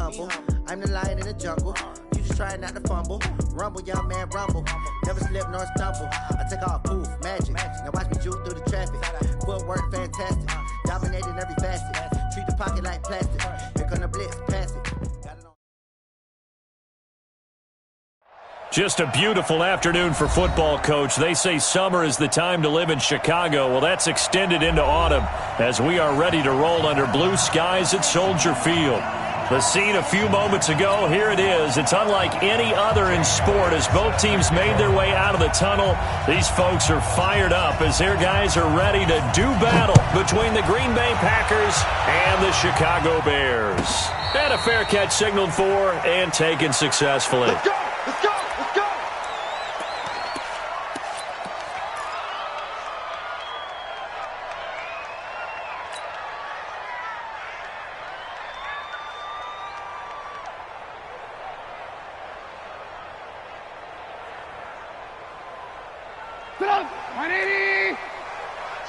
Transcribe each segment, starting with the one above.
humble. I'm the lion in the jungle. You just try not to fumble. Rumble, young man, rumble. Never slip nor stumble. I take off, poof, magic. Now watch me juke through the traffic. Footwork, fantastic. Dominating every facet. Treat the pocket like plastic. Here come the blitz, pass it. Just a beautiful afternoon for football, Coach. They say summer is the time to live in Chicago. Well, that's extended into autumn as we are ready to roll under blue skies at Soldier Field. The scene a few moments ago, here it is. It's unlike any other in sport as both teams made their way out of the tunnel. These folks are fired up as their guys are ready to do battle between the Green Bay Packers and the Chicago Bears. And a fair catch signaled for and taken successfully. Let's go! Let's go! Let's go! Sit up! 180!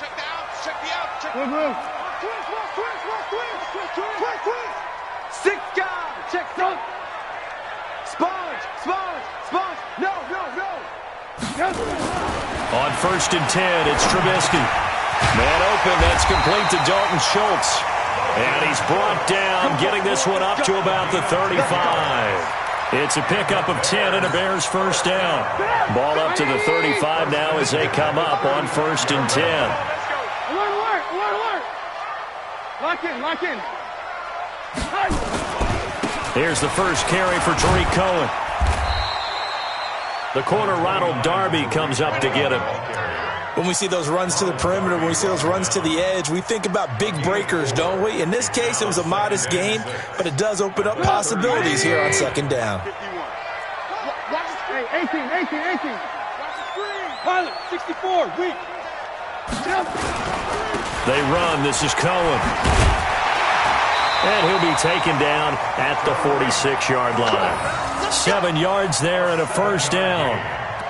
Check the out! Check the out! Check the out! Twist! Six guys! Check some! Sponge! No! On 1st and 10, it's Trubisky. Man open, that's complete to Dalton Schultz. And he's brought down, getting this one up to about the 35. It's a pickup of 10 and a Bears first down. Ball up to the 35 now as they come up on 1st and 10. Alert! Lock in. Here's the first carry for Tariq Cohen. The corner, Ronald Darby, comes up to get him. When we see those runs to the perimeter, when we see those runs to the edge, we think about big breakers, don't we? In this case, it was a modest gain, but it does open up possibilities here on 2nd down. Hey, 18. Watch the screen. Pilot, 64, weak. They run. This is Cohen. And he'll be taken down at the 46-yard line. 7 yards there and a first down.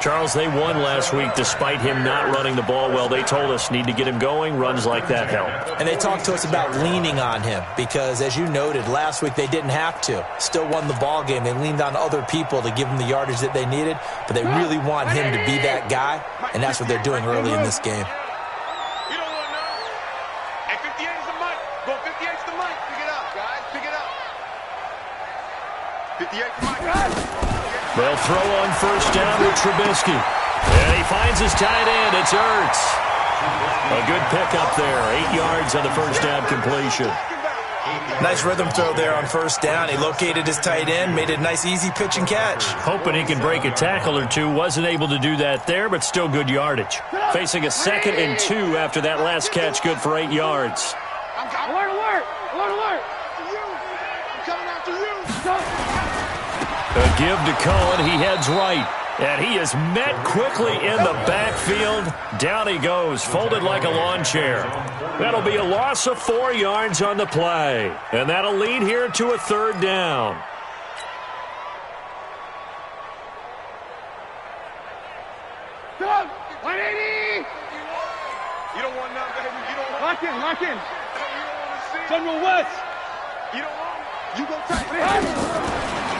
Charles, they won last week despite him not running the ball well. They told us need to get him going. Runs like that help. And they talked to us about leaning on him because, as you noted, last week they didn't have to. Still won the ball game. They leaned on other people to give them the yardage that they needed, but they really want him to be that guy, and that's what they're doing early in this game. You don't want to know. Hey, 58 is the mic. Go 58 is the mic. Pick it up, guys. Pick it up. 58 is the mic, guys. They'll throw on first down with Trubisky. And he finds his tight end. It's Ertz. A good pickup there. 8 yards on the first down completion. Nice rhythm throw there on first down. He located his tight end, made a nice easy pitch and catch. Hoping he can break a tackle or two. Wasn't able to do that there, but still good yardage. Facing a 2nd and 2 after that last catch, good for 8 yards. Alert! I'm coming after you. A give to Cohen. He heads right. And he is met quickly in the backfield. Down he goes, folded like a lawn chair. That'll be a loss of 4 yards on the play. And that'll lead here to a 3rd down. Stop! 180! You don't want none, baby. You don't want. Lock in. General West. You don't want. You go tight.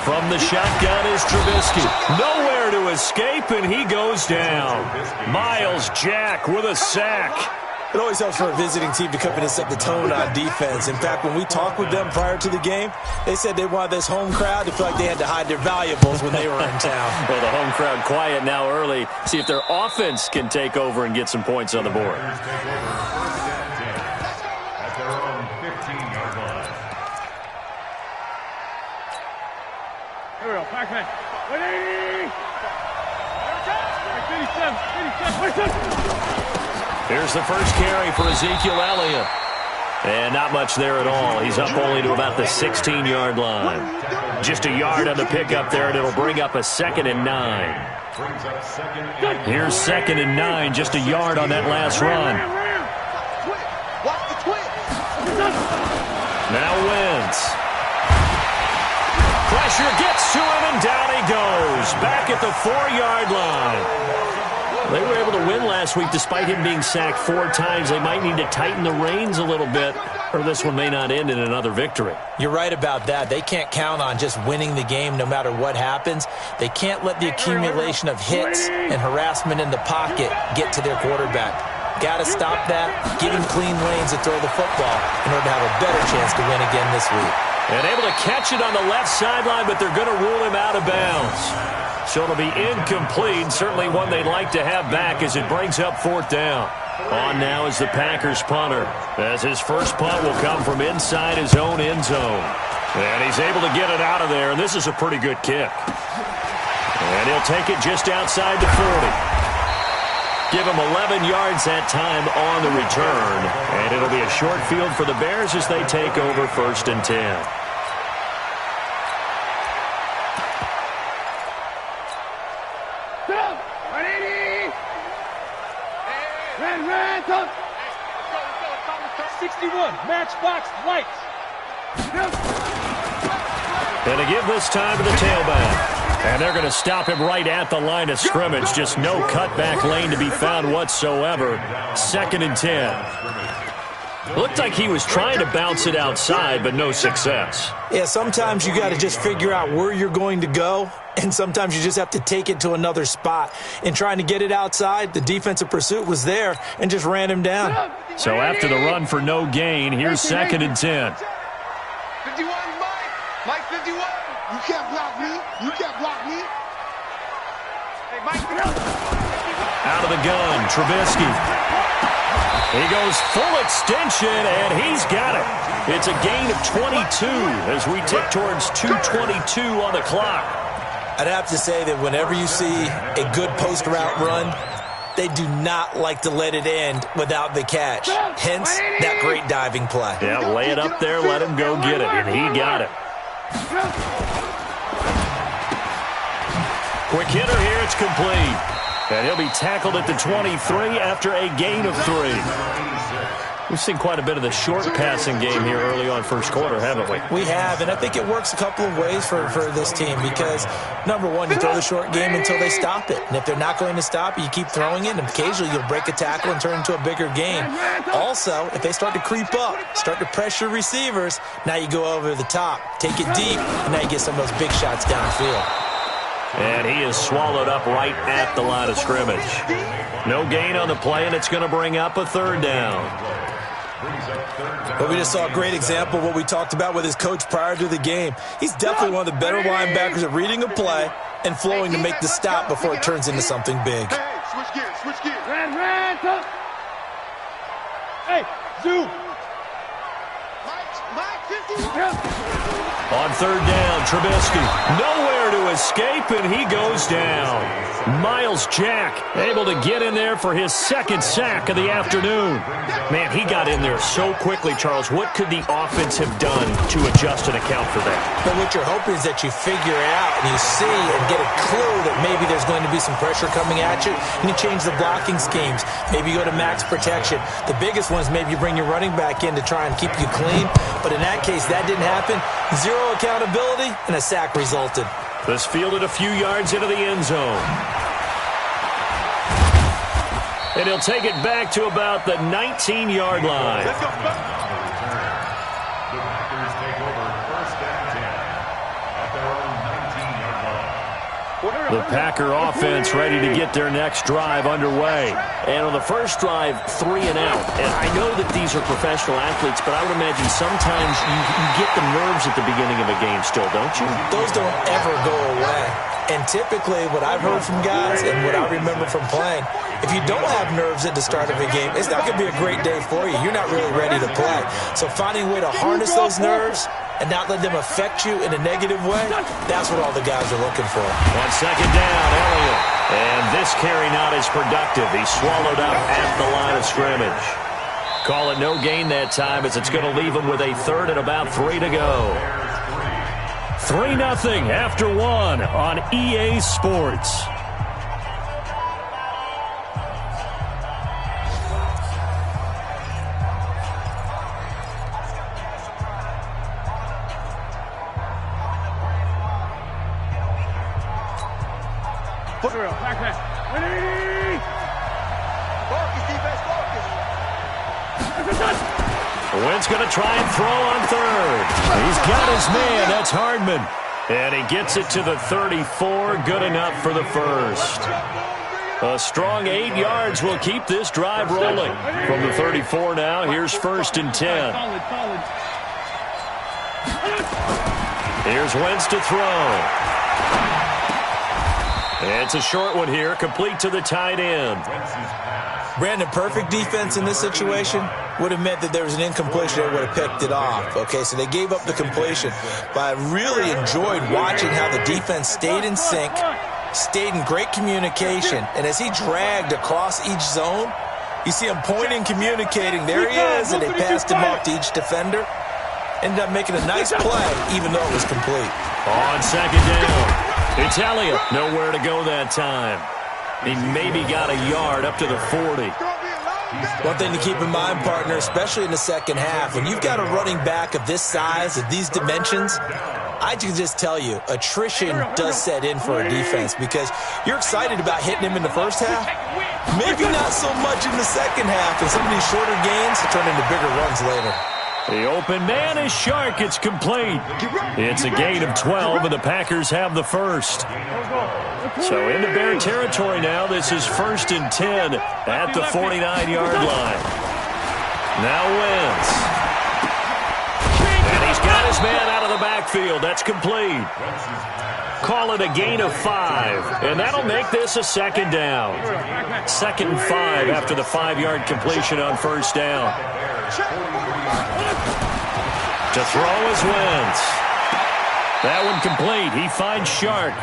From the shotgun is Trubisky. Nowhere to escape, and he goes down. Miles Jack with a sack. It always helps for a visiting team to come in and set the tone on defense. In fact, when we talked with them prior to the game, they said they wanted this home crowd to feel like they had to hide their valuables when they were in town. Well, the home crowd quiet now early. See if their offense can take over and get some points on the board. Here we go, Pac-Man. 180! 87! Here's the first carry for Ezekiel Elliott. And not much there at all. He's up only to about the 16-yard line. Just a yard on the pickup there, and it'll bring up a 2nd and 9. Here's 2nd and 9, just a yard on that last run. Now Wentz. Pressure gets to him, and down he goes. Back at the 4-yard line. They were able to win last week despite him being sacked 4 times. They might need to tighten the reins a little bit, or this one may not end in another victory. You're right about that. They can't count on just winning the game no matter what happens. They can't let the accumulation of hits and harassment in the pocket get to their quarterback. Got to stop that, give him clean lanes to throw the football in order to have a better chance to win again this week. And able to catch it on the left sideline, but they're going to rule him out of bounds. So it'll be incomplete, certainly one they'd like to have back as it brings up 4th down. On now is the Packers punter, as his first punt will come from inside his own end zone. And he's able to get it out of there, and this is a pretty good kick. And he'll take it just outside the 40. Give him 11 yards that time on the return, and it'll be a short field for the Bears as they take over 1st and 10. Matchbox lights. And to give this time to the tailback. And they're going to stop him right at the line of scrimmage. Just no cutback lane to be found whatsoever. 2nd and 10. Looked like he was trying to bounce it outside, but no success. Yeah, sometimes you got to just figure out where you're going to go, and sometimes you just have to take it to another spot. In trying to get it outside, the defensive pursuit was there and just ran him down. So after the run for no gain, here's 2nd and 10. 51, Mike 51. You can't block me. You can't block me. Hey, Mike. Out of the gun, Trubisky. He goes full extension, and he's got it. It's a gain of 22 as we tick towards 2:22 on the clock. I'd have to say that whenever you see a good post route run, they do not like to let it end without the catch. Hence, that great diving play. Yeah, lay it up there, let him go get it, and he got it. Quick hitter here, it's complete. And he'll be tackled at the 23 after a gain of 3. We've seen quite a bit of the short passing game here early on first quarter, haven't we? We have, and I think it works a couple of ways for this team because, number one, you throw the short game until they stop it. And if they're not going to stop it, you keep throwing it, and occasionally you'll break a tackle and turn into a bigger game. Also, if they start to creep up, start to pressure receivers, now you go over the top, take it deep, and now you get some of those big shots downfield. And he is swallowed up right at the line of scrimmage. No gain on the play, and it's going to bring up a 3rd down. But we just saw a great example of what we talked about with his coach prior to the game. He's definitely one of the better linebackers at reading a play and flowing to make the stop before it turns into something big. Hey, switch gears, switch gears. Ran, tuck. Hey, Zoo. Mike 51. On 3rd down, Trubisky nowhere to escape, and he goes down. Miles Jack able to get in there for his 2nd sack of the afternoon. Man, he got in there so quickly, Charles. What could the offense have done to adjust and account for that? But what you're hoping is that you figure it out and you see and get a clue that maybe there's going to be some pressure coming at you, and you change the blocking schemes. Maybe you go to max protection. The biggest one is maybe you bring your running back in to try and keep you clean. But in that case, that didn't happen. 0 accountability, and a sack resulted. This fielded a few yards into the end zone. And he'll take it back to about the 19-yard line. Let's go. The Packer offense ready to get their next drive underway. And on the first drive, 3 and out. And I know that these are professional athletes, but I would imagine sometimes you get the nerves at the beginning of a game still, don't you? Those don't ever go away. And typically what I've heard from guys and what I remember from playing, if you don't have nerves at the start of a game, it's not going to be a great day for you. You're not really ready to play. So finding a way to harness those nerves and not let them affect you in a negative way, that's what all the guys are looking for. On 2nd down, Elliott. And this carry not as productive. He's swallowed up at the line of scrimmage. Call it no gain that time as it's going to leave him with a 3rd and about 3 to go. 3-0 after 1 on EA Sports. Foot drill, back. Ready? Wentz going to try and throw on third. He's got his man. That's Hardman. And he gets it to the 34. Good enough for the first. A strong 8 yards will keep this drive rolling. From the 34 now, here's 1st and 10. Here's Wentz to throw. It's a short one here, complete to the tight end. Brandon, perfect defense in this situation would have meant that there was an incompletion that would have picked it off. Okay, so they gave up the completion. But I really enjoyed watching how the defense stayed in sync, stayed in great communication, and as he dragged across each zone, you see him pointing, communicating. There he is, and they passed him off to each defender. Ended up making a nice play, even though it was complete. On 2nd down. It's Elliott. Nowhere to go that time. He maybe got a yard up to the 40. One thing to keep in mind, partner, especially in the second half, when you've got a running back of this size, of these dimensions, I can just tell you, attrition does set in for a defense because you're excited about hitting him in the first half. Maybe not so much in the second half, and some of these shorter gains turn into bigger runs later. The open man is Shark. It's complete. It's a gain of 12, and the Packers have the first. So into Bear territory now. This is 1st and 10 at the 49-yard line. Now Wentz. And he's got his man out of the backfield. That's complete. Call it a gain of 5, and that'll make this a 2nd down. 2nd and 5 after the 5-yard completion on 1st down. To throw is Wentz. That one complete. He finds Shark.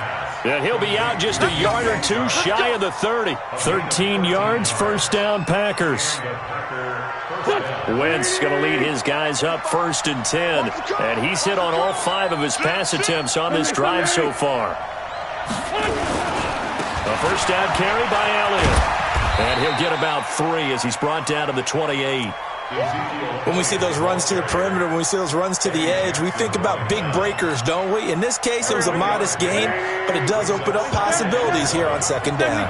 And he'll be out just a yard or two shy of the 30. 13 yards, 1st down Packers. Wentz going to lead his guys up 1st and 10. And he's hit on all 5 of his pass attempts on this drive so far. A 1st down carry by Elliott. And he'll get about 3 as he's brought down to the 28. When we see those runs to the perimeter, when we see those runs to the edge, we think about big breakers, don't we? In this case, it was a modest gain, but it does open up possibilities here on 2nd down.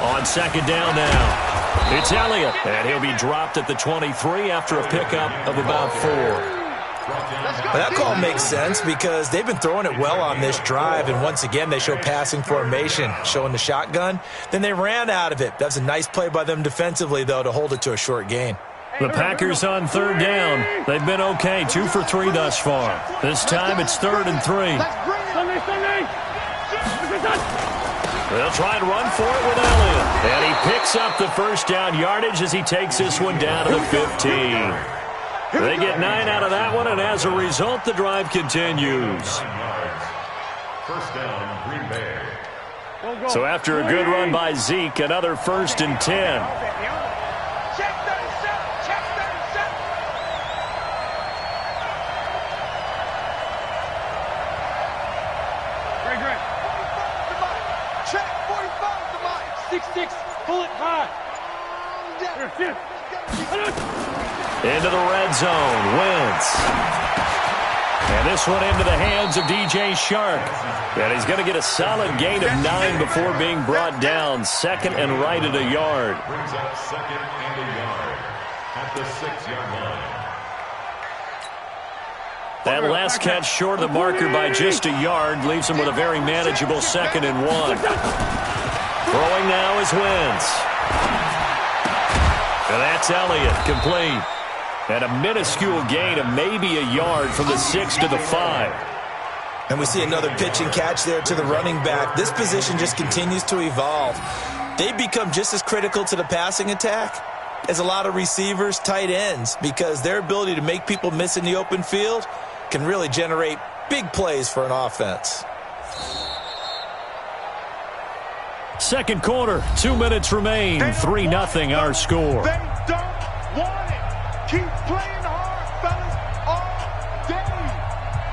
On 2nd down now, it's Elliott, and he'll be dropped at the 23 after a pickup of about 4. Well, that call makes sense because they've been throwing it well on this drive, and once again they show passing formation, showing the shotgun. Then they ran out of it. That's a nice play by them defensively, though, to hold it to a short gain. The Packers on 3rd down. They've been okay, 2 for 3 thus far. This time it's 3rd and 3. They'll try and run for it with Elliott. And he picks up the 1st down yardage as he takes this one down to the 15. They get 9 out of that one, and as a result, the drive continues. 1st down, Green Bay. So after a good run by Zeke, another 1st and 10. Check 37, check 37. Great. Check 45 to Mike. 6-6, pull it high. Into the red zone, Wentz. And this one into the hands of DJ Shark. And he's going to get a solid gain of 9 before being brought down. 2nd and right at a yard. Brings up 2nd and a yard at the 6-yard line. That last catch short of the marker by just a yard leaves him with a very manageable 2nd and 1. Throwing now is Wentz. And that's Elliott, complete. And a minuscule gain of maybe a yard from the 6 to the 5. And we see another pitch and catch there to the running back. This position just continues to evolve. They become just as critical to the passing attack as a lot of receivers, tight ends, because their ability to make people miss in the open field can really generate big plays for an offense. 2nd quarter, 2 minutes remain. 3-0 our score. They don't want it. Keep playing hard, fellas, all day.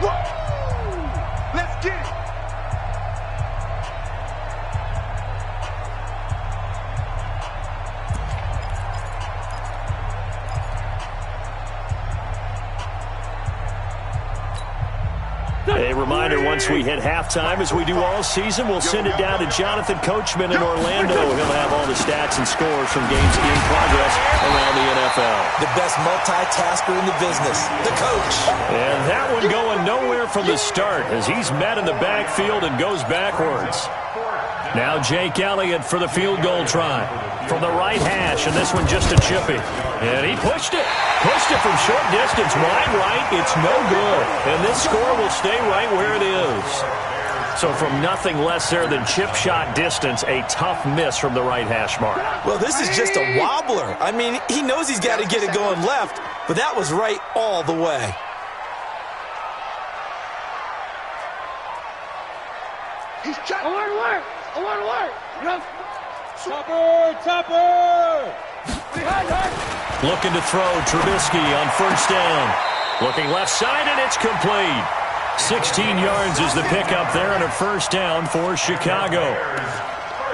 Woo! Let's get it. reminder, once we hit halftime, as we do all season, we'll send it down to Jonathan Coachman in Orlando. He'll have all the stats and scores from games in progress around the NFL. The best multitasker in the business, the coach. And that one going nowhere from the start as he's met in the backfield and goes backwards. Now Jake Elliott for the field goal try from the right hash, and this one just a chippy. And he pushed it. Pushed it from short distance, wide right. It's no good. And this score will stay right where it is. So from nothing less there than chip shot distance, a tough miss from the right hash mark. Well, this is just a wobbler. I mean, he knows he's got to get it going left, but that was right all the way. He's trying to work. I want to work. Topper. Looking to throw Trubisky on first down. Looking left side, and it's complete. 16 yards is the pickup there and a first down for Chicago.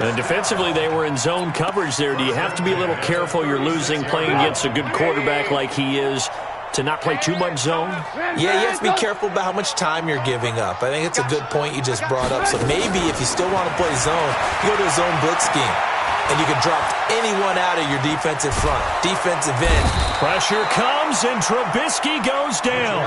And defensively, they were in zone coverage there. Do you have to be a little careful? You're losing playing against a good quarterback like he is to not play too much zone? Yeah, you have to be careful about how much time you're giving up. I think it's a good point you just brought up. So maybe if you still want to play zone, you go to a zone blitz scheme. And you can drop anyone out of your defensive front. Defensive end. Pressure comes, and Trubisky goes down.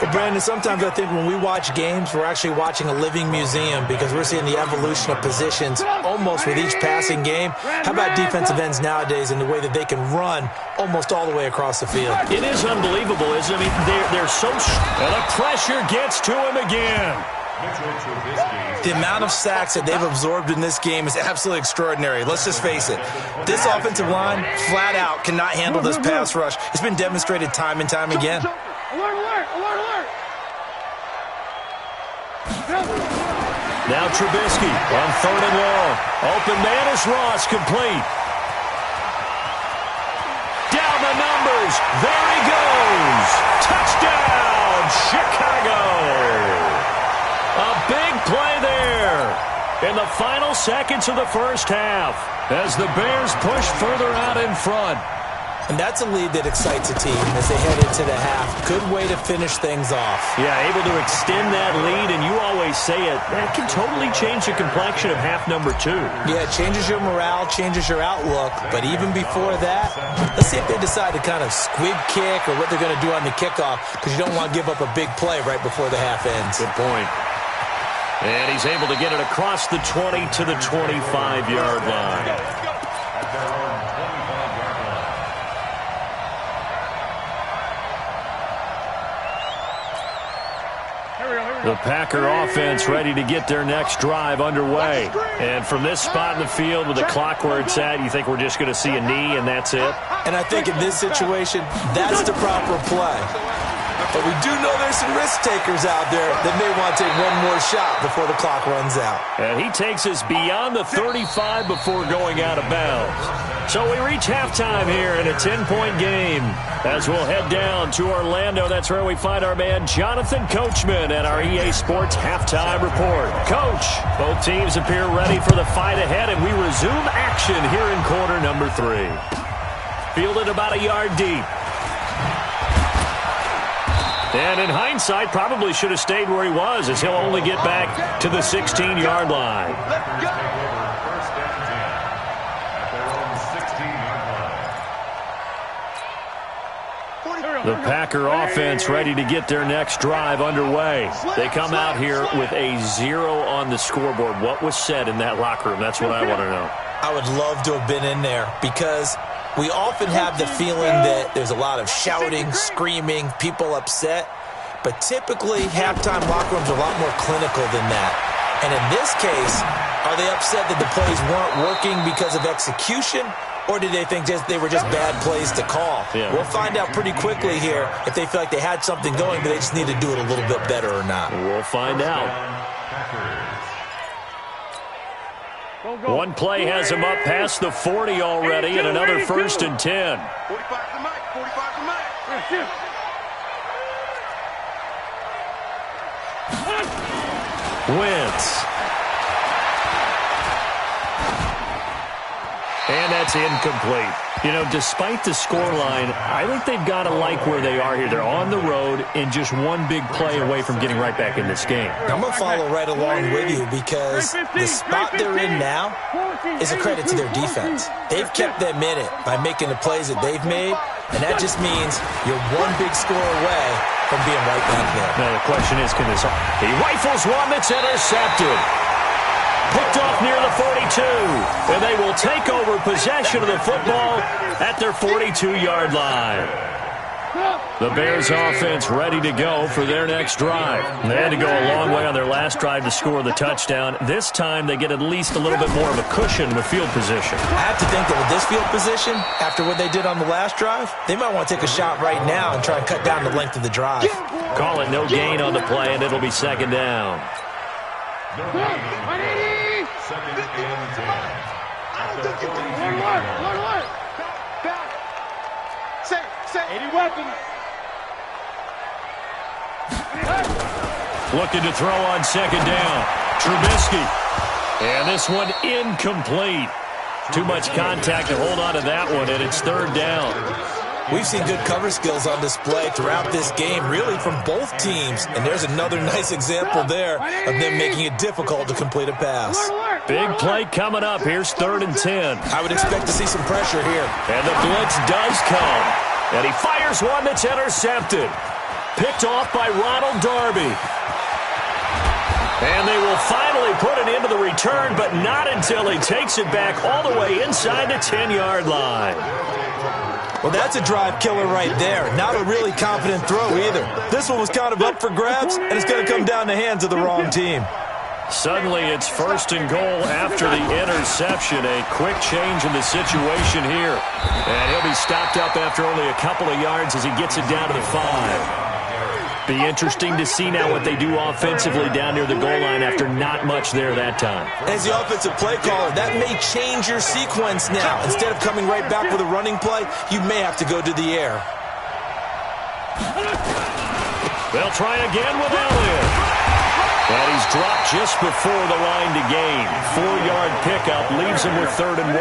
Well, Brandon, sometimes I think when we watch games, we're actually watching a living museum because we're seeing the evolution of positions almost with each passing game. How about defensive ends nowadays and the way that they can run almost all the way across the field? It is unbelievable, isn't it? I mean, they're so... And the pressure gets to him again. The amount of sacks that they've absorbed in this game is absolutely extraordinary. Let's just face it. This offensive line, flat out, cannot handle this pass rush. It's been demonstrated time and time again. Now Trubisky on third and long. Open man is Ross, complete. Down the numbers. There he goes. Touchdown, Chicago. A big play there in the final seconds of the first half as the Bears push further out in front. And that's a lead that excites a team as they head into the half. Good way to finish things off. Yeah, able to extend that lead, and you always say it, that can totally change the complexion of half number 2. Yeah, it changes your morale, changes your outlook. But even before that, let's see if they decide to kind of squib kick or what they're going to do on the kickoff, because you don't want to give up a big play right before the half ends. Good point. And he's able to get it across the 20 to the 25-yard line. The Packer offense ready to get their next drive underway. And from this spot in the field with the clock where it's at, you think we're just going to see a knee and that's it? And I think in this situation, that's the proper play. But we do know there's some risk takers out there that may want to take one more shot before the clock runs out. And he takes us beyond the 35 before going out of bounds. So we reach halftime here in a 10-point game. As we'll head down to Orlando, that's where we find our man Jonathan Coachman at our EA Sports Halftime Report. Coach, both teams appear ready for the fight ahead, and we resume action here in quarter number 3. Fielded about a yard deep. And in hindsight, probably should have stayed where he was, as he'll only get back to the 16-yard line. The Packer offense ready to get their next drive underway. They come out here with a 0 on the scoreboard. What was said in that locker room? That's what I want to know. I would love to have been in there because we often have the feeling that there's a lot of shouting, screaming, people upset. But typically, halftime locker rooms are a lot more clinical than that. And in this case, are they upset that the plays weren't working because of execution? Or did they think they were just bad plays to call? Yeah. We'll find out pretty quickly here if they feel like they had something going, but they just need to do it a little bit better or not. We'll find out. One play has him up past the 40 already, and another 1st and 10. 45 to Mike. 45 to Mike. Wentz. And that's incomplete. You know, despite the scoreline, I think they've got to like where they are here. They're on the road and just one big play away from getting right back in this game. I'm going to follow right along with you because the spot they're in now is a credit to their defense. They've kept them in it by making the plays that they've made, and that just means you're one big score away from being right back there. Now the question is, can this... He rifles one that's intercepted. Picked off near the 42, and they will take over possession of the football at their 42-yard line. The Bears offense ready to go for their next drive. They had to go a long way on their last drive to score the touchdown. This time they get at least a little bit more of a cushion with field position. I have to think that with this field position, after what they did on the last drive, they might want to take a shot right now and try and cut down the length of the drive. Call it no gain on the play, and it'll be second down. Second and 10. Say, 80 weapons. Looking to throw on second down. Trubisky. And this one incomplete. Too much contact to hold on to that one, and it's third down. We've seen good cover skills on display throughout this game, really from both teams. And there's another nice example there of them making it difficult to complete a pass. Big play coming up. Here's third and 10. I would expect to see some pressure here. And the blitz does come. And he fires one that's intercepted. Picked off by Ronald Darby. And they will finally put it into the return, but not until he takes it back all the way inside the 10-yard line. Well, that's a drive killer right there. Not a really confident throw either. This one was kind of up for grabs, and it's going to come down the hands of the wrong team. Suddenly, it's first and goal after the interception. A quick change in the situation here. And he'll be stopped up after only a couple of yards as he gets it down to the 5. Be interesting to see now what they do offensively down near the goal line after not much there that time. As the offensive play caller, that may change your sequence now. Instead of coming right back with a running play, you may have to go to the air. They'll try again with Elliott. And he's dropped just before the line to gain. 4-yard pickup leaves him with third and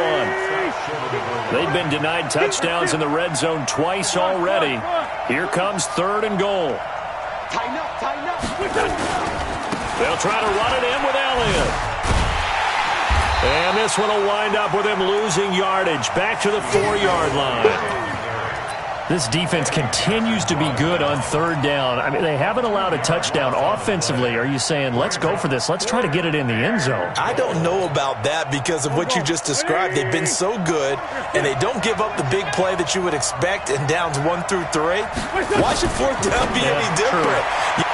1. They've been denied touchdowns in the red zone twice already. Here comes third and goal. Tighten up. They'll try to run it in with Elliott. And this one will wind up with him losing yardage back to the 4-yard line. This defense continues to be good on third down. I mean, they haven't allowed a touchdown offensively. Are you saying, let's go for this, let's try to get it in the end zone? I don't know about that because of what you just described. They've been so good, and they don't give up the big play that you would expect in downs 1 through 3. Why should fourth down be any different?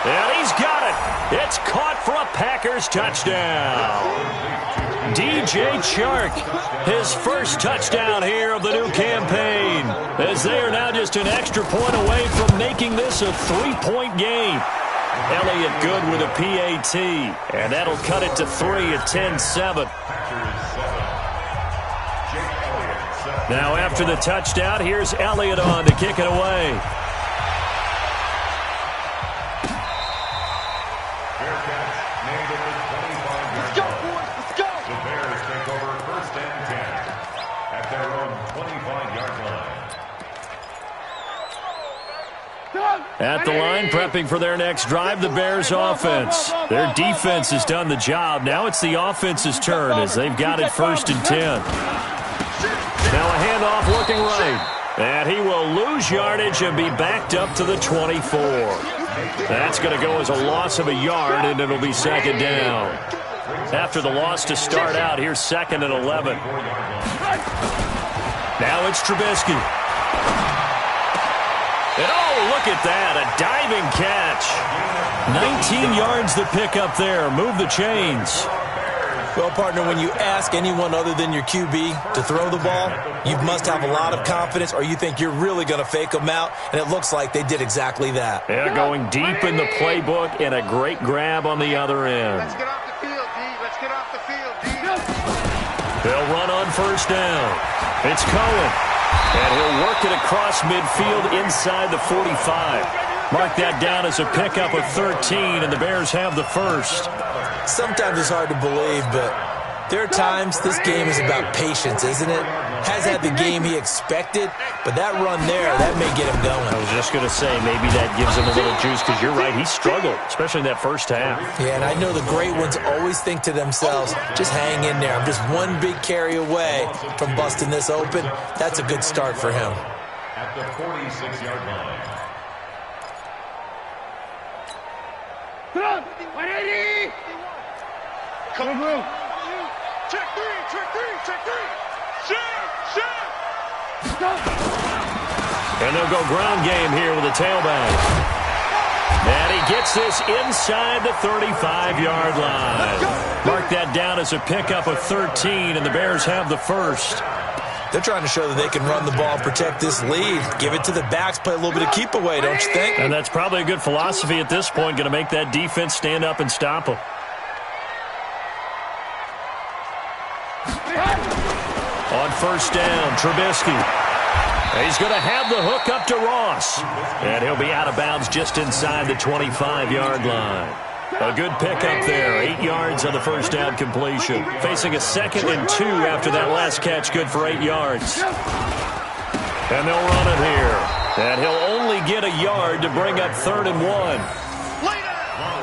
And he's got it. It's caught for a Packers touchdown. DJ Chark, his first touchdown here of the new campaign, as they are now just an extra point away from making this a 3-point game. Elliott good with a PAT, and that'll cut it to 3 at 10-7. Now after the touchdown, here's Elliott on to kick it away. At the line, prepping for their next drive, the Bears offense. Their defense has done the job. Now it's the offense's turn as they've got it first and 10. Now a handoff looking right. And he will lose yardage and be backed up to the 24. That's going to go as a loss of a yard, and it'll be second down. After the loss to start out, here's second and 11. Now it's Trubisky. And oh, look at that, a diving catch. 19 yards to pick up there. Move the chains. Well, partner, when you ask anyone other than your QB to throw the ball, you must have a lot of confidence or you think you're really going to fake them out, and it looks like they did exactly that. Yeah, going deep in the playbook and a great grab on the other end. Let's get off the field, D. Let's get off the field, D. They'll run on first down. It's Cohen. And he'll work it across midfield inside the 45. Mark that down as a pickup of 13, and the Bears have the first. Sometimes it's hard to believe, but there are times this game is about patience, isn't it? has had the game he expected, but that run there, that may get him going. I was just going to say, maybe that gives him a little juice, because you're right, he struggled, especially in that first half. Yeah, and I know the great ones always think to themselves, just hang in there. I'm just one big carry away from busting this open. That's a good start for him. At the 46-yard line. Come on, 180! Come on, bro. Check three, check three, check three. Shot. And they'll go ground game here with a tailback. And he gets this inside the 35-yard line. Mark that down as a pickup of 13, and the Bears have the first. They're trying to show that they can run the ball, protect this lead, give it to the backs, play a little bit of keep away, don't you think? And that's probably a good philosophy at this point, going to make that defense stand up and stop them. On first down, Trubisky. He's going to have the hook up to Ross. And he'll be out of bounds just inside the 25-yard line. A good pickup there. 8 yards on the first down completion. Facing a 2nd and 2 after that last catch, good for 8 yards. And they'll run it here. And he'll only get a yard to bring up 3rd and 1.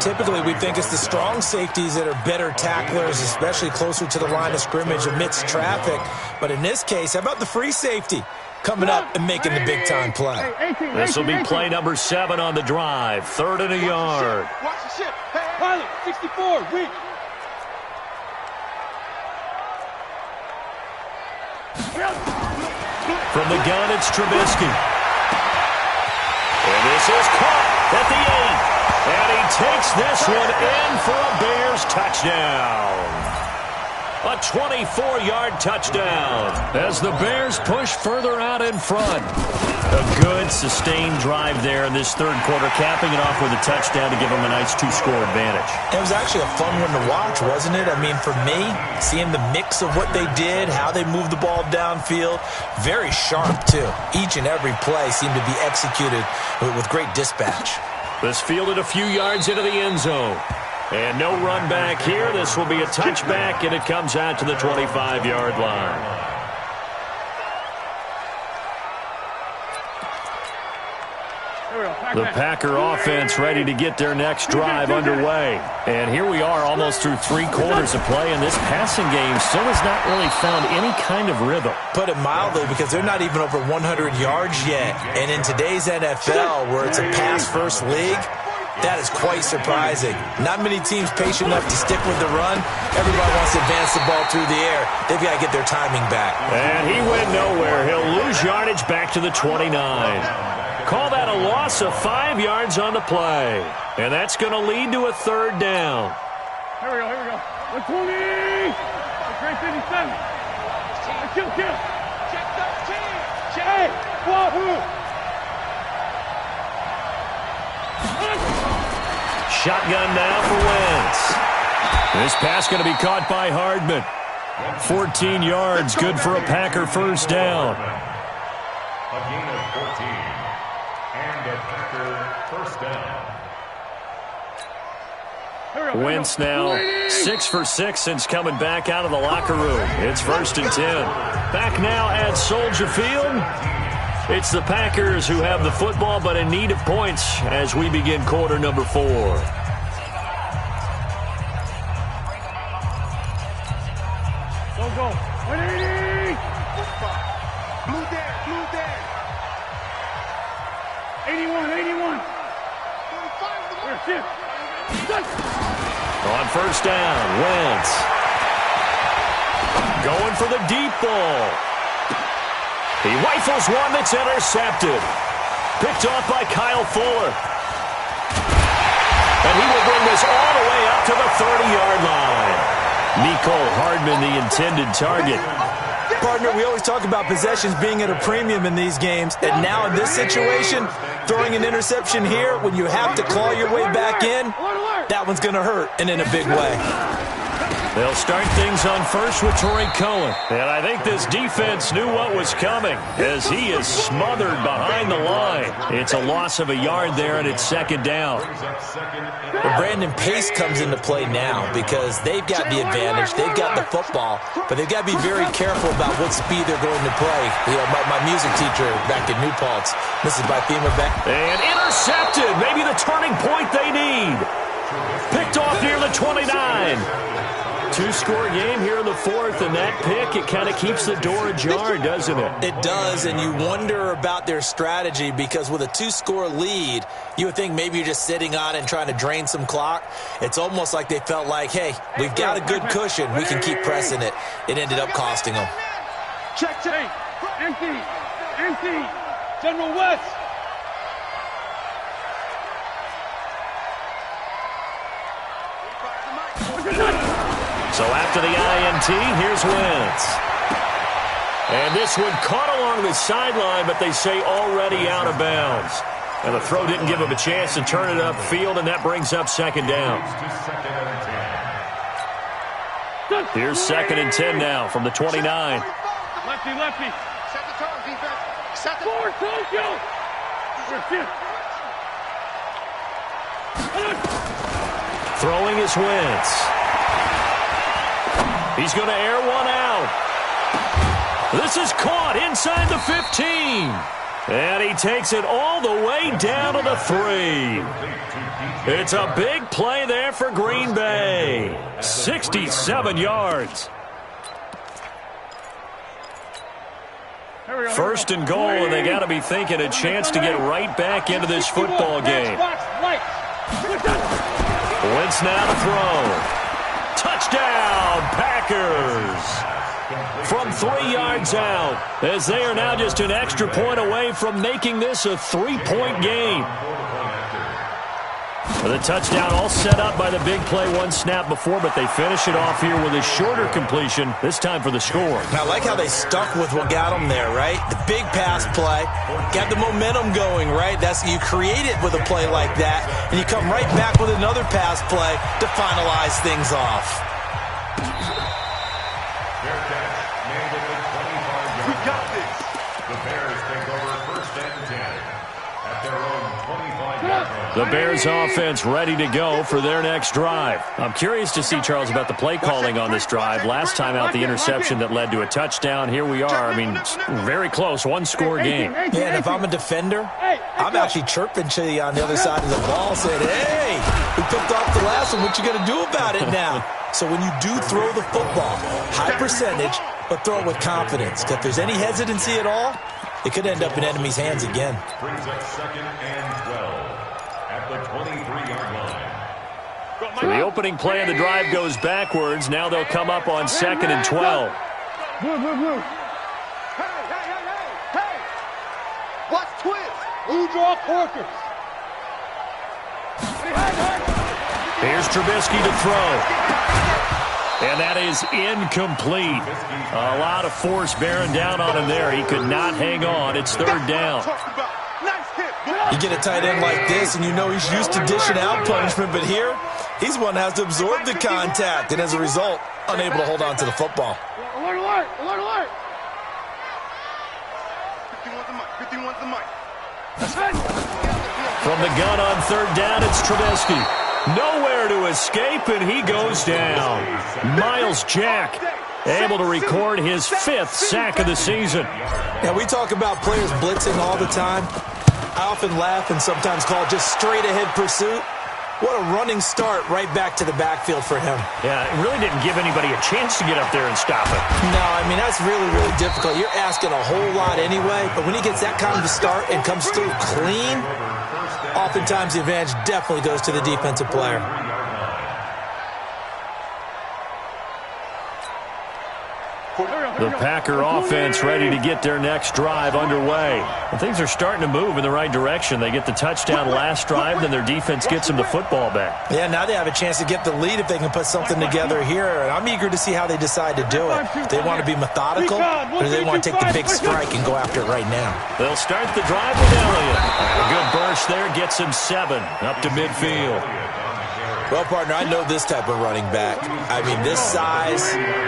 Typically, we think it's the strong safeties that are better tacklers, especially closer to the line of scrimmage amidst traffic. But in this case, how about the free safety coming up and making the big-time play? This will be play number 7 on the drive. 3rd and a yard. Watch the ship. Pilot, 64, weak. From the gun, it's Trubisky. And this is caught at the 8. And he takes this one in for a Bears touchdown. A 24-yard touchdown as the Bears push further out in front. A good, sustained drive there in this third quarter, capping it off with a touchdown to give them a nice 2-score advantage. It was actually a fun one to watch, wasn't it? I mean, for me, seeing the mix of what they did, how they moved the ball downfield, very sharp, too. Each and every play seemed to be executed with great dispatch. This fielded a few yards into the end zone. And no run back here. This will be a touchback, and it comes out to the 25-yard line. The Packer offense ready to get their next drive underway. And here we are almost through 3 quarters of play, and this passing game still has not really found any kind of rhythm. Put it mildly, because they're not even over 100 yards yet. And in today's NFL, where it's a pass-first league, that is quite surprising. Not many teams patient enough to stick with the run. Everybody wants to advance the ball through the air. They've got to get their timing back. And he went nowhere. He'll lose yardage back to the 29. Call that a loss of 5 yards on the play. And that's going to lead to a 3rd down. Here we go. 120. Great 57. Kill. Check 13. Check. Wahoo. Shotgun now for Wentz. This pass going to be caught by Hardman. 14 yards, good for a Packer first down. A gain of 14. And a Packer first down. Wentz now 6 for 6 since coming back out of the locker room. It's 1st and 10. Back now at Soldier Field. It's the Packers who have the football, but in need of points as we begin quarter number 4. Go. 180. Blue dead. 81. 45. On first down, Wentz. Going for the deep ball. He rifles one that's intercepted. Picked off by Kyle Fuller. And he will bring this all the way up to the 30-yard line. Nicole Hardman, the intended target. Partner, we always talk about possessions being at a premium in these games. And now in this situation, throwing an interception here when you have to claw your way back in, that one's going to hurt, and in a big way. They'll start things on first with Troy Cohen. And I think this defense knew what was coming as he is smothered behind the line. It's a loss of a yard there, and it's second down. Well, Brandon, pace comes into play now because they've got the advantage. They've got the football, but they've got to be very careful about what speed they're going to play. You know, my music teacher back in New Paltz, Mrs. Bythema Beck. And intercepted. Maybe the turning point they need. Picked off near the 29. Two-score game here in the fourth, and that pick, it kind of keeps the door ajar, doesn't it? It does, and you wonder about their strategy because with a two-score lead, you would think maybe you're just sitting on it and trying to drain some clock. It's almost like they felt like, hey, we've got a good cushion. We can keep pressing it. It ended up costing them. Check. Empty. General West. So after the INT, here's Wentz. And this one caught along the sideline, but they say already out of bounds. And the throw didn't give him a chance to turn it upfield, and that brings up second down. Here's second and 10 now from the 29. Lefty. Set the tone, defense. Set the forward, Tokyo. Throwing is Wentz. He's going to air one out. This is caught inside the 15. And he takes it all the way down to the 3. It's a big play there for Green Bay. 67 yards. First and goal, and they got to be thinking a chance to get right back into this football game. Wentz now to throw. Touchdown, Packers. From 3 yards out, as they are now just an extra point away from making this a 3-point game. The touchdown all set up by the big play one snap before, but they finish it off here with a shorter completion, this time for the score. I like how they stuck with what got them there, right? The big pass play, got the momentum going, right? You create it with a play like that, and you come right back with another pass play to finalize things off. We got this. The Bears take over first and 10 at their own 25-yard line. The Bears offense ready to go for their next drive. I'm curious to see, Charles, about the play calling on this drive. Last time out, the interception that led to a touchdown. Here we are. I mean, very close, one-score game. Yeah, and if I'm a defender, I'm actually chirping to you on the other side of the ball, saying, hey, we picked off the last one. What you going to do about it now? So when you do throw the football, high percentage, but throw it with confidence. Because if there's any hesitancy at all, it could end up in enemy's hands again. Brings up second and 12 at the 23-yard line. So the opening play of the drive goes backwards. Now they'll come up on second and 12. Blue. Hey. Watch twist. Blue draw corkers. Here's Trubisky to throw. And that is incomplete. A lot of force bearing down on him there. He could not hang on. It's third down. You get a tight end like this, and you know he's used to dishing out punishment, but here, he's one that has to absorb the contact, and as a result, unable to hold on to the football. Alert. 51's the mic. From the gun on third down, it's Trubisky. Nowhere to escape, and he goes down. Miles Jack able to record his 5th sack of the season. Now, we talk about players blitzing all the time. I often laugh and sometimes call it just straight-ahead pursuit. What a running start right back to the backfield for him. Yeah, it really didn't give anybody a chance to get up there and stop it. No, I mean, that's really, really difficult. You're asking a whole lot anyway, but when he gets that kind of a start and comes through clean, oftentimes the advantage definitely goes to the defensive player. The Packer offense ready to get their next drive underway. And things are starting to move in the right direction. They get the touchdown last drive, then their defense gets them the football back. Yeah, now they have a chance to get the lead if they can put something together here. And I'm eager to see how they decide to do it. Do they want to be methodical, or do they want to take the big strike and go after it right now? They'll start the drive with Elliott. A good burst there gets him 7 up to midfield. Well, partner, I know this type of running back. I mean, this size,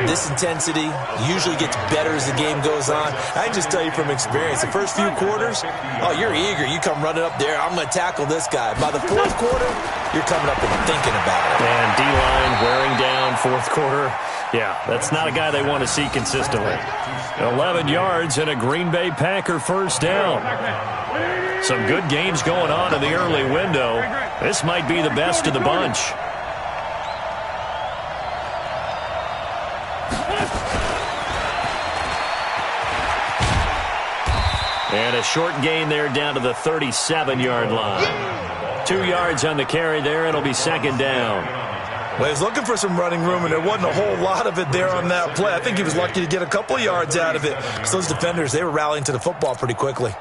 this intensity usually gets better as the game goes on. I can just tell you from experience, the first few quarters, oh, you're eager. You come running up there, I'm going to tackle this guy. By the fourth quarter, you're coming up and thinking about it. And D-line wearing down fourth quarter. Yeah, that's not a guy they want to see consistently. 11 yards and a Green Bay Packer first down. Some good games going on in the early window. This might be the best of the bunch. And a short gain there down to the 37-yard line. 2 yards on the carry there. It'll be second down. Well, he was looking for some running room, and there wasn't a whole lot of it there on that play. I think he was lucky to get a couple yards out of it because those defenders, they were rallying to the football pretty quickly.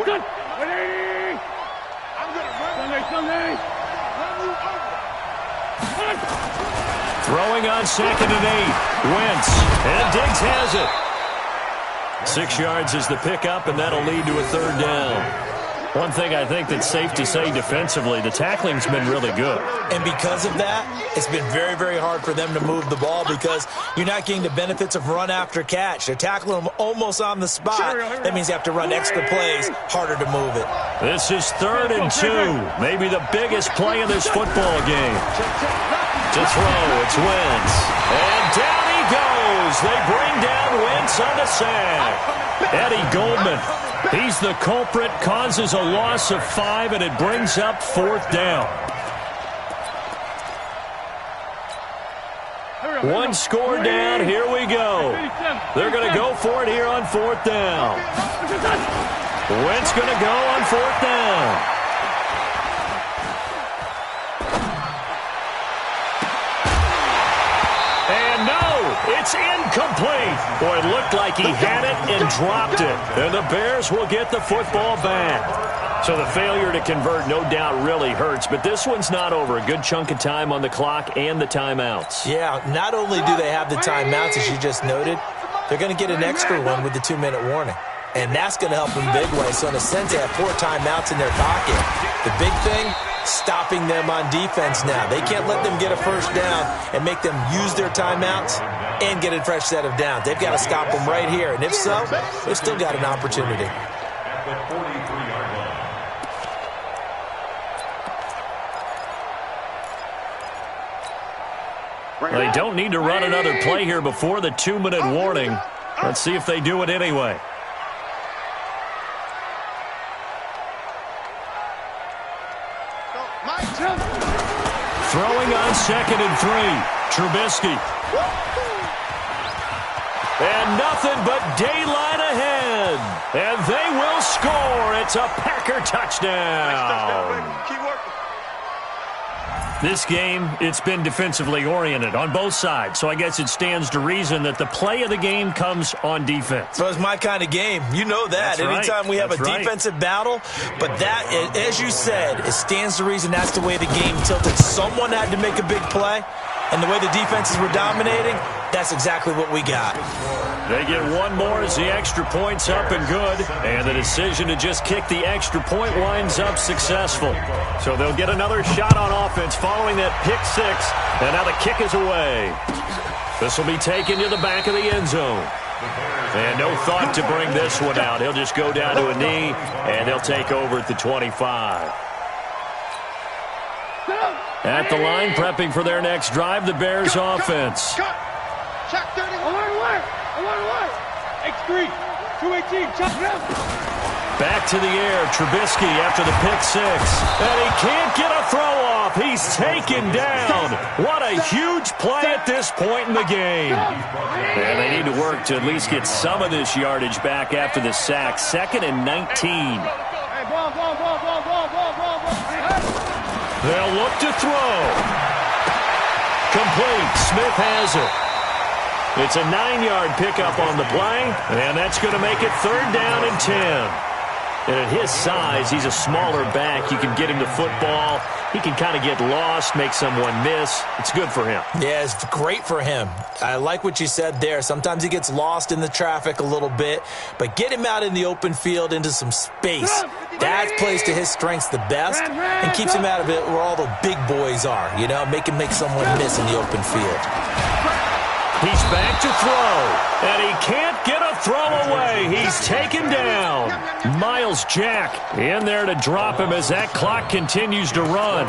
Done. 180. I'm going to Sunday. Throwing on 2nd and 8. Wentz. And Diggs has it. 6 yards is the pickup, and that'll lead to a third down. One thing I think that's safe to say defensively, the tackling's been really good. And because of that, it's been very, very hard for them to move the ball because you're not getting the benefits of run after catch. They're tackling them almost on the spot. That means you have to run extra plays, harder to move it. This is 3rd and 2. Maybe the biggest play in this football game. To throw, it's Wentz. And down he goes. They bring down Wentz on the sack. Eddie Goldman, he's the culprit, causes a loss of 5, and it brings up 4th down. One score down, here we go. They're going to go for it here on 4th down. Wentz going to go on 4th down. It's incomplete. Boy, it looked like he had it and dropped it. And the Bears will get the football back. So the failure to convert no doubt really hurts, but this one's not over. A good chunk of time on the clock and the timeouts. Yeah, not only do they have the timeouts, as you just noted, they're going to get an extra one with the 2-minute warning. And that's going to help them big way. So in a sense, they have 4 timeouts in their pocket. The big thing, stopping them on defense now. They can't let them get a first down and make them use their timeouts and get a fresh set of downs. They've got to stop them right here. And if so, they've still got an opportunity. They don't need to run another play here before the 2-minute warning. Let's see if they do it anyway. Throwing on 2nd and 3. Trubisky. And nothing but daylight ahead. And they will score. It's a Packer touchdown. Keep working. This game, it's been defensively oriented on both sides, so I guess it stands to reason that the play of the game comes on defense. So it's my kind of game. You know that. That's right. Anytime we have a defensive battle, but that, as you said, it stands to reason that's the way the game tilted. Someone had to make a big play, and the way the defenses were dominating, that's exactly what we got. They get one more as the extra point's up and good, and the decision to just kick the extra point winds up successful. So they'll get another shot on offense following that pick 6, and now the kick is away. This will be taken to the back of the end zone. And no thought to bring this one out. He'll just go down to a knee, and they'll take over at the 25. At the line, prepping for their next drive, the Bears offense. Check 30. Alert. X3. 218. Check it out. Back to the air, Trubisky after the pick 6. And he can't get a throw off. He's taken down. What a huge play at this point in the game. And they need to work to at least get some of this yardage back after the sack. 2nd and 19. They'll look to throw. Complete. Smith has it. It's a 9-yard pickup on the play, and that's going to make it 3rd down and 10. And at his size, he's a smaller back. You can get him the football. He can kind of get lost, make someone miss. It's good for him. Yeah, it's great for him. I like what you said there. Sometimes he gets lost in the traffic a little bit, but get him out in the open field into some space. That plays to his strengths the best and keeps him out of it where all the big boys are, you know, make him make someone miss in the open field. He's back to throw, and he can't get a throw away. He's taken down. Miles Jack in there to drop him as that clock continues to run.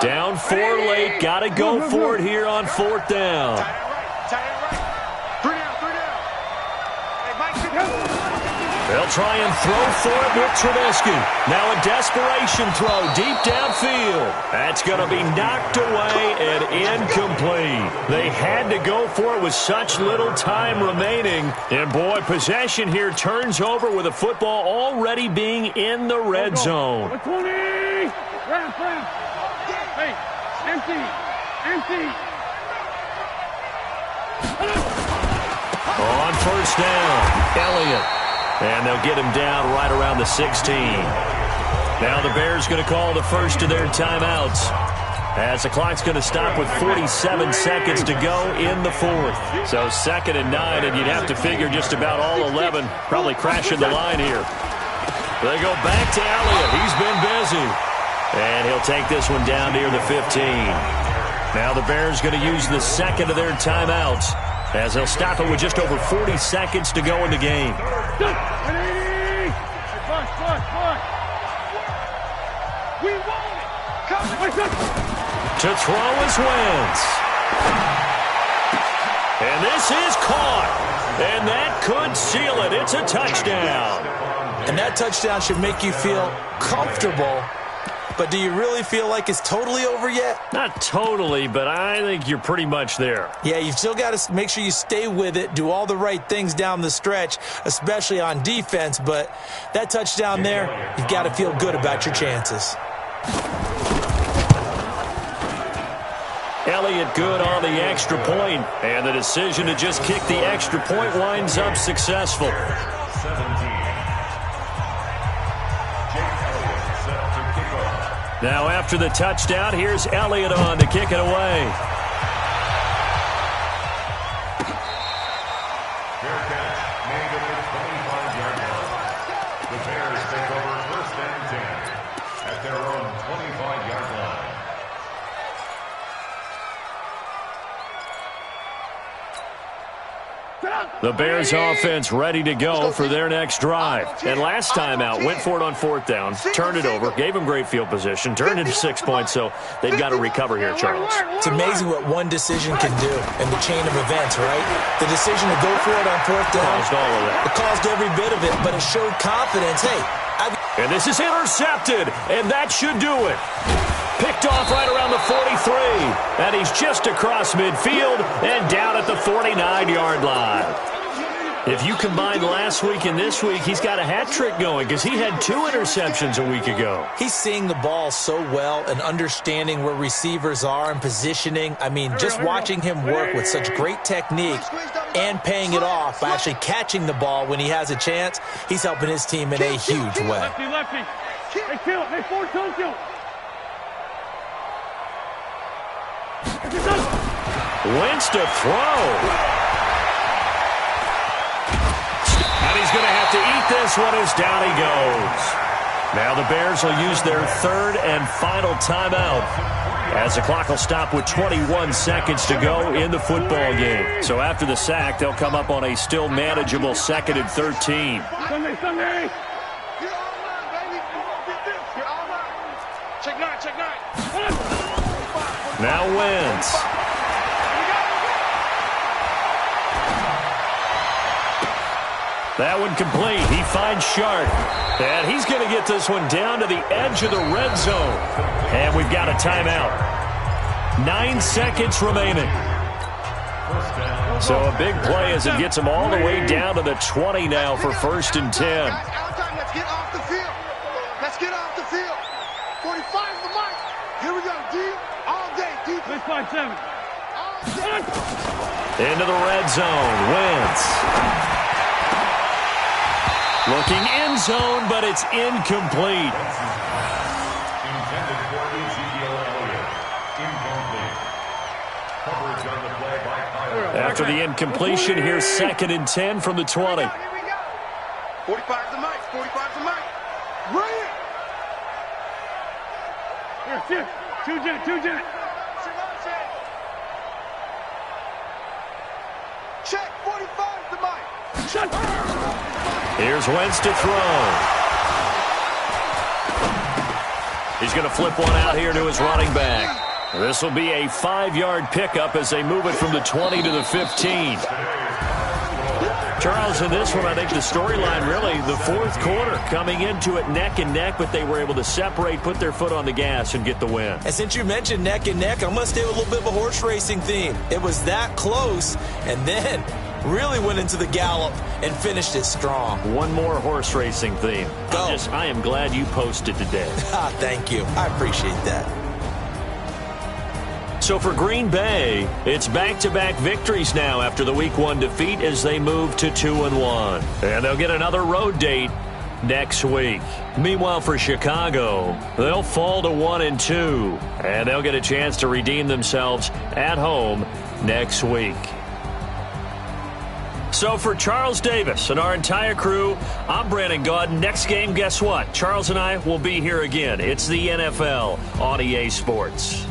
Down 4 late. Got to go for it here on 4th down. They'll try and throw for it with Trubisky. Now a desperation throw deep downfield. That's going to be knocked away and incomplete. They had to go for it with such little time remaining. And, boy, possession here turns over with the football already being in the red zone. 20! Ramp. Hey, empty. On 1st down, Elliott. And they'll get him down right around the 16. Now the Bears going to call the first of their timeouts, as the clock's going to stop with 47 seconds to go in the 4th. So 2nd and 9, and you'd have to figure just about all 11 probably crashing the line here. They go back to Elliott. He's been busy. And he'll take this one down near the 15. Now the Bears going to use the 2nd of their timeouts, as they'll stop it with just over 40 seconds to go in the game. To throw is Wentz. And this is caught. And that could seal it. It's a touchdown. And that touchdown should make you feel comfortable. But do you really feel like it's totally over yet? Not totally, but I think you're pretty much there. Yeah, you've still got to make sure you stay with it, do all the right things down the stretch, especially on defense. But that touchdown there, you've got to feel good about your chances. Elliott good on the extra point, and the decision to just kick the extra point winds up successful. 17. Now after the touchdown, here's Elliott on to kick it away. Fair catch made at the 25-yard line. The Bears take over 1st and 10 at their own 25-yard line. The Bears offense ready to go for their next drive. And last time out, went for it on 4th down, turned it over, gave them great field position, turned it to 6 points, so they've got to recover here, Charles. It's amazing what one decision can do in the chain of events, right? The decision to go for it on 4th down. Caused all of that. It caused every bit of it, but it showed confidence. Hey, and this is intercepted, and that should do it. Picked off right around the 43, and he's just across midfield and down at the 49-yard line. If you combine last week and this week, he's got a hat trick going because he had 2 interceptions a week ago. He's seeing the ball so well and understanding where receivers are and positioning. I mean, just watching him work with such great technique and paying it off by actually catching the ball when he has a chance, he's helping his team in a huge way. Lefty. Hey, kill it. Hey, forward, kill. Wentz to throw. And he's going to have to eat this one as down he goes. Now the Bears will use their 3rd and final timeout, as the clock will stop with 21 seconds to go in the football game. So after the sack, they'll come up on a still manageable 2nd and 13. Sunday. Check nine. Now Wentz. That one complete. He finds Sharp. And he's going to get this one down to the edge of the red zone. And we've got a timeout. 9 seconds remaining. So a big play as it gets him all the way down to the 20 now for 1st and 10. Let's get off the field. Let's get off the field. 45 for Mike. Here we go. D all day. D. 657. All day. Into the red zone. Wentz. Looking end zone, but it's incomplete. Intended for Ezekiel Elliott. Incomplete. Coverage on the play by Kyle. After the incompletion, here's 2nd and 10 from the 20. Here we go. 45's the mic. 45's the mic. Bring it. Here. Two jet. Check. 45's the mic. Shut up. Here's Wentz to throw. He's going to flip one out here to his running back. This will be a 5-yard pickup as they move it from the 20 to the 15. Charles, in this one, I think the storyline really, the fourth quarter, coming into it neck and neck, but they were able to separate, put their foot on the gas, and get the win. And since you mentioned neck and neck, I'm going to stay with a little bit of a horse racing theme. It was that close, and then really went into the gallop and finished it strong. One more horse racing theme. Go. I am glad you posted today. Thank you. I appreciate that. So for Green Bay, it's back-to-back victories now after the Week 1 defeat as they move to 2-1. And they'll get another road date next week. Meanwhile, for Chicago, they'll fall to 1-2. And they'll get a chance to redeem themselves at home next week. So for Charles Davis and our entire crew, I'm Brandon Gaudin. Next game, guess what? Charles and I will be here again. It's the NFL on EA Sports.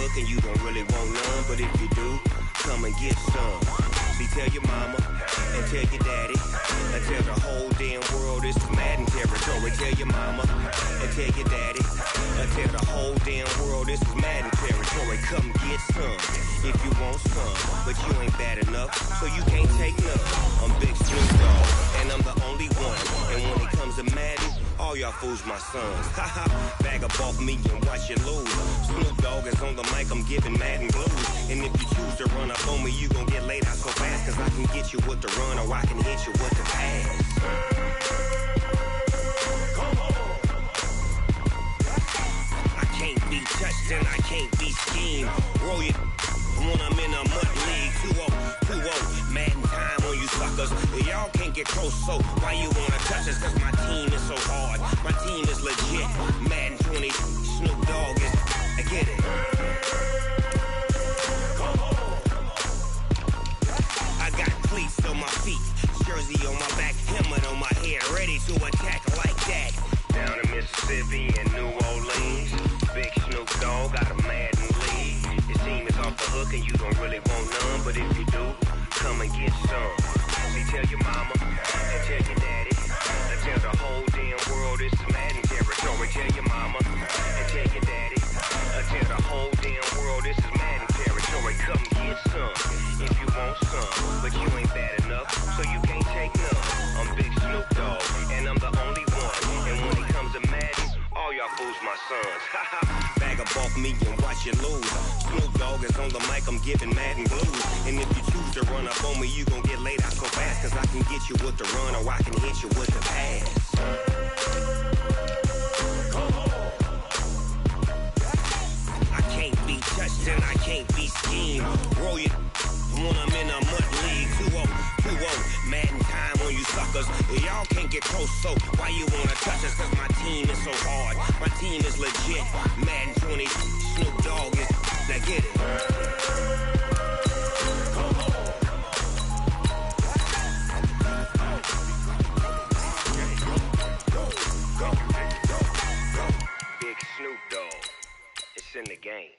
hook and you don't really want none, but if you do, come and get some. See, tell your mama and tell your daddy and tell the whole damn world it's Madden territory. Tell your mama and tell your daddy and tell the whole damn world this is Madden territory. Come get some if you want some, but you ain't bad enough, so you can't take none. I'm Big Snoop Dogg, and I'm the only one. And when it comes to Madden, all y'all fools my sons. Haha, bag up off me and watch you lose. Snoop Dogg is on the mic, I'm giving Madden blues. And if you choose to run up on me, you gon' get laid out so fast, cause I can get you with the run or I can hit you with the pass. I can't be touched and I can't be schemed. Roll you when I'm in a mud league. 2-0, Madden time on you suckers. Y'all can't get close, so why you wanna touch us? Cause my team is so hard, my team is legit. Madden 20, Snoop Dogg is, I get it. I got cleats on my feet, jersey on my back, helmet on my head, ready to attack like that. Down in Mississippi and New Orleans, Big Snoop Dogg got a Madden league. Your team is off the hook and you don't really want none, but if you do, come and get some. See, tell your mama and tell your daddy and tell the whole damn world it's Madden territory. Tell your mama and tell your daddy and tell the whole damn world this is Madden territory. Come get some if you want some, but you ain't bad enough, so you can't take none. I'm Big Snoop Dogg, and I'm the only one. And when it comes to Madden, all y'all fools my sons. Bag up off me and watch you lose. Snoop Dogg is on the mic, I'm giving Madden blues. And if you choose to run up on me, you gon' get laid out so fast, cause I can get you with the run or I can hit you with the pass. I can't be touched and I can't be schemed. Roll you when I'm in a mud league. 2-0, Madden time on you suckers. Y'all can't get close, so why you wanna touch us? Cause my team is so hard, my team is legit. Madden 20, Snoop Dogg is, now get it. Big Snoop Dogg, it's in the game.